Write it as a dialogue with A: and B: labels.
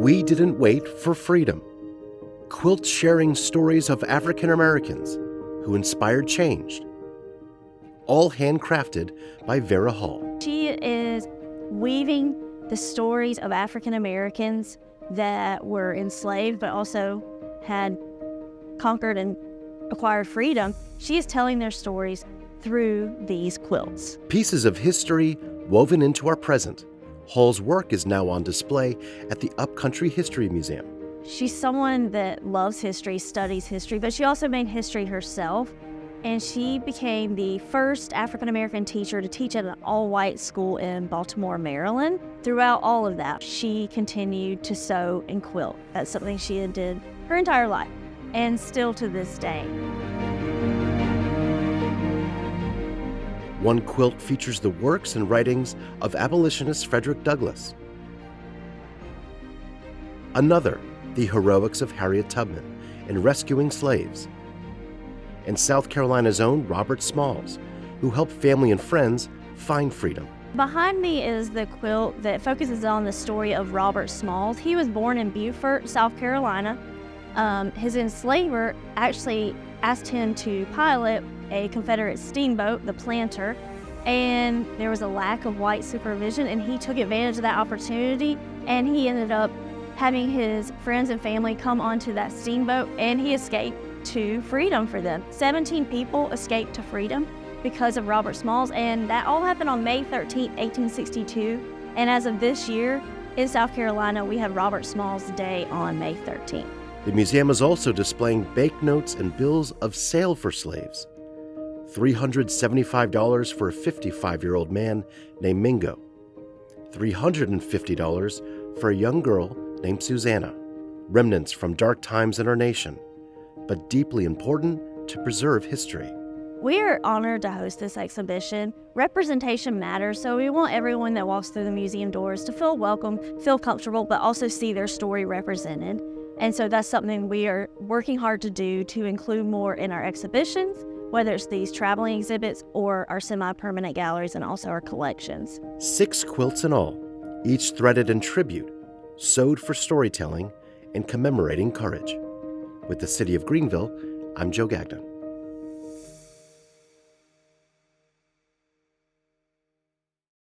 A: We didn't wait for freedom. Quilts sharing stories of African Americans who inspired change. All handcrafted by Vera Hall.
B: She is weaving the stories of African Americans that were enslaved but also had conquered and acquired freedom. She is telling their stories through these quilts.
A: Pieces of history woven into our present. Hall's work is now on display at the Upcountry History Museum.
B: She's someone that loves history, studies history, but she also made history herself. And she became the first African-American teacher to teach at an all-white school in Baltimore, Maryland. Throughout all of that, she continued to sew and quilt. That's something she did her entire life, and still to this day.
A: One quilt features the works and writings of abolitionist Frederick Douglass. Another, the heroics of Harriet Tubman in rescuing slaves. And South Carolina's own Robert Smalls, who helped family and friends find freedom.
B: Behind me is the quilt that focuses on the story of Robert Smalls. He was born in Beaufort, South Carolina. His enslaver actually asked him to pilot a Confederate steamboat, the Planter, and there was a lack of white supervision, and he took advantage of that opportunity, and he ended up having his friends and family come onto that steamboat, and he escaped to freedom for them. 17 people escaped to freedom because of Robert Smalls, and that all happened on May 13, 1862. And as of this year, in South Carolina, we have Robert Smalls Day on May 13th.
A: The museum is also displaying banknotes and bills of sale for slaves. $375 for a 55-year-old man named Mingo. $350 for a young girl named Susanna. Remnants from dark times in our nation, but deeply important to preserve history.
B: We are honored to host this exhibition. Representation matters, so we want everyone that walks through the museum doors to feel welcome, feel comfortable, but also see their story represented. And so that's something we are working hard to do, to include more in our exhibitions, whether it's these traveling exhibits or our semi-permanent galleries and also our collections. 6
A: quilts in all, each threaded in tribute, sewed for storytelling and commemorating courage. With the City of Greenville, I'm Joe Gagnon.